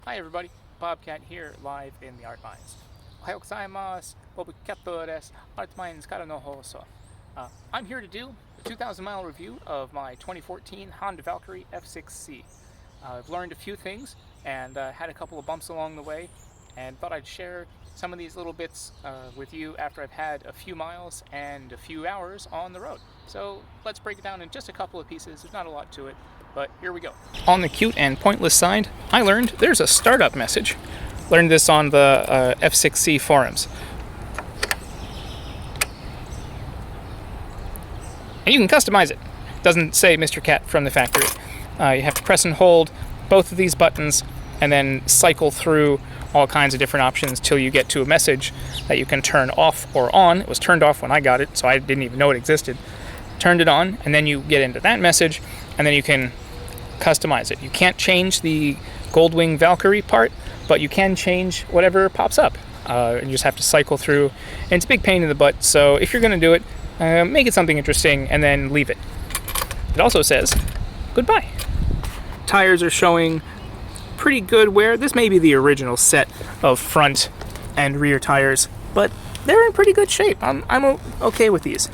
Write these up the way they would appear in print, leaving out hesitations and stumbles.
Hi everybody, Bobcat here, live in the Art Mines. Ohayou gozaimasu, Bobcat des Art Mines kara no hoso. I'm here to do a 2,000 mile review of my 2014 Honda Valkyrie F6C. I've learned a few things and had a couple of bumps along the way, and thought I'd share some of these little bits with you after I've had a few miles and a few hours on the road. So let's break it down in just a couple of pieces. There's not a lot to it, but here we go. On the cute and pointless side, I learned there's a startup message. Learned this on the F6C forums. And you can customize it. Doesn't say Mr. Cat from the factory. You have to press and hold both of these buttons and then cycle through all kinds of different options till you get to a message that you can turn off or on. It was turned off when I got it, so I didn't even know it existed. Turned it on, and then you get into that message, and then you can customize it. You can't change the Goldwing Valkyrie part, but you can change whatever pops up. You just have to cycle through, and it's a big pain in the butt, so if you're going to do it, make it something interesting and then leave it. It also says, goodbye. Tires are showing pretty good wear. This may be the original set of front and rear tires, but they're in pretty good shape. I'm okay with these.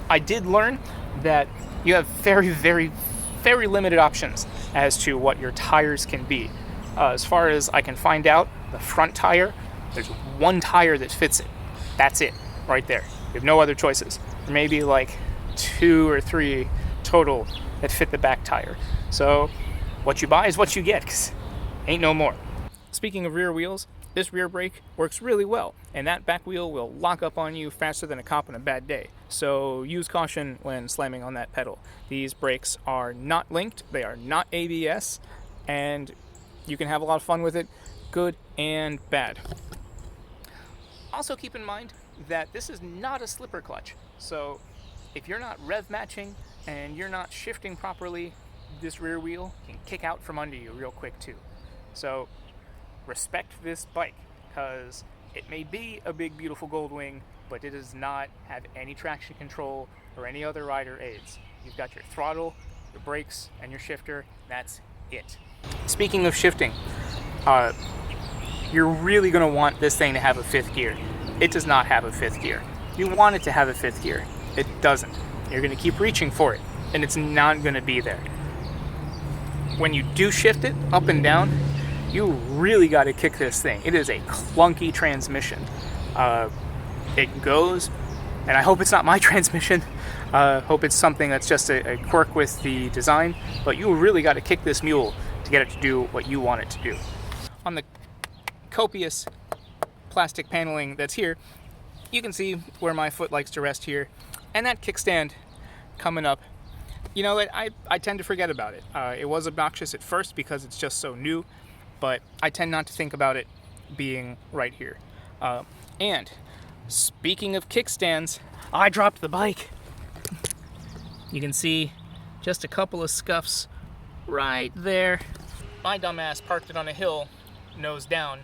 I did learn that you have very limited options as to what your tires can be. As far as I can find out, the front tire, there's one tire that fits it. That's it, right there. You have no other choices. There may be like 2 or 3 total that fit the back tire. So what you buy is what you get, 'cause ain't no more. Speaking of rear wheels, this rear brake works really well, and that back wheel will lock up on you faster than a cop on a bad day. So use caution when slamming on that pedal. These brakes are not linked, they are not ABS, and you can have a lot of fun with it, good and bad. Also keep in mind that this is not a slipper clutch, so if you're not rev matching and you're not shifting properly, this rear wheel can kick out from under you real quick too. So respect this bike, because it may be a big beautiful Goldwing, but it does not have any traction control or any other rider aids. You've got your throttle, your brakes, and your shifter. That's it. Speaking of shifting, you're really going to want this thing to have a 5th gear. It does not have a 5th gear. You want it to have a 5th gear. It doesn't. You're going to keep reaching for it, and it's not going to be there. When you do shift it up and down, you really got to kick this thing. It is a clunky transmission. It goes, and I hope it's not my transmission. Hope it's something that's just a quirk with the design, but you really got to kick this mule to get it to do what you want it to do. On the copious plastic paneling that's here, you can see where my foot likes to rest here, and that kickstand coming up. You know, I tend to forget about it. It was obnoxious at first because it's just so new, but I tend not to think about it being right here. And speaking of kickstands, I dropped the bike. You can see just a couple of scuffs right there. My dumbass parked it on a hill, nose down,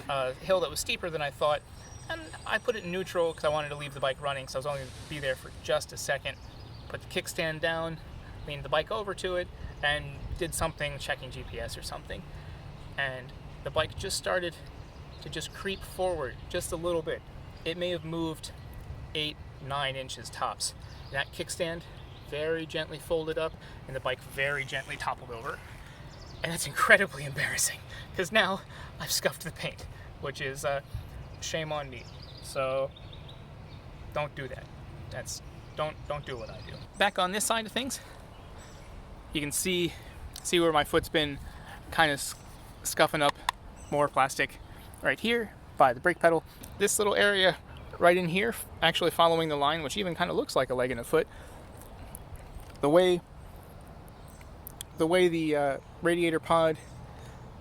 a hill that was steeper than I thought, and I put it in neutral because I wanted to leave the bike running, so I was only going to be there for just a second. Put the kickstand down, leaned the bike over to it, and did something, checking GPS or something. And the bike just started to just creep forward just a little bit. It may have moved 8-9 inches tops. That kickstand very gently folded up, and the bike very gently toppled over. And that's incredibly embarrassing, because now I've scuffed the paint, which is shame on me. So don't do that. Don't do what I do. Back on this side of things, you can see where my foot's been kind of scuffing up. More plastic right here by the brake pedal. This little area right in here, actually following the line, which even kind of looks like a leg and a foot. The way the radiator pod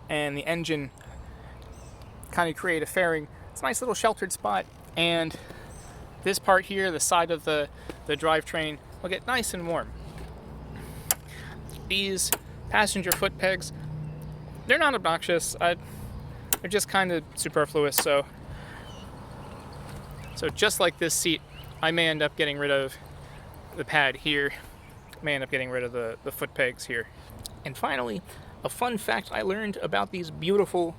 and the engine kind of create a fairing, it's a nice little sheltered spot, and this part here, the side of the drivetrain, will get nice and warm. These passenger foot pegs, they're not obnoxious. They're just kind of superfluous, so just like this seat, I may end up getting rid of the pad here. I may end up getting rid of the foot pegs here. And finally, A fun fact I learned about these beautiful,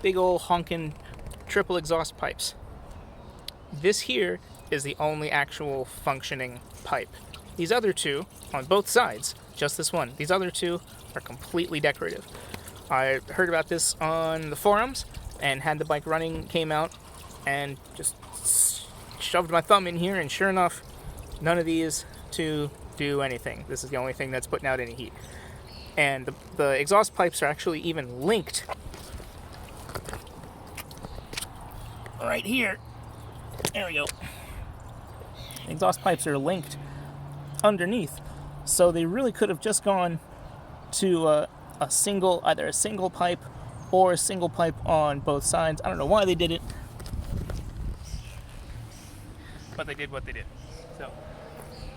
big ol' honkin' triple exhaust pipes. This here is the only actual functioning pipe. These other two, on both sides, just this one, these other two are completely decorative. I heard about this on the forums and had the bike running, came out, and just shoved my thumb in here, and sure enough, none of these two do anything. This is the only thing that's putting out any heat. And the exhaust pipes are actually even linked right here. There we go. Exhaust pipes are linked underneath, so they really could have just gone to either a single pipe or a single pipe on both sides. I don't know why they did it, but they did what they did. So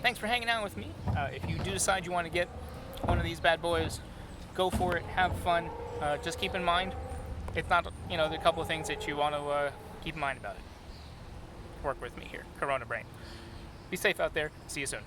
thanks for hanging out with me. If you do decide you want to get one of these bad boys, go for it, have fun. Just keep in mind, it's not, there are a couple of things that you want to keep in mind about it. Work with me here, Corona Brain. Be safe out there. See you soon.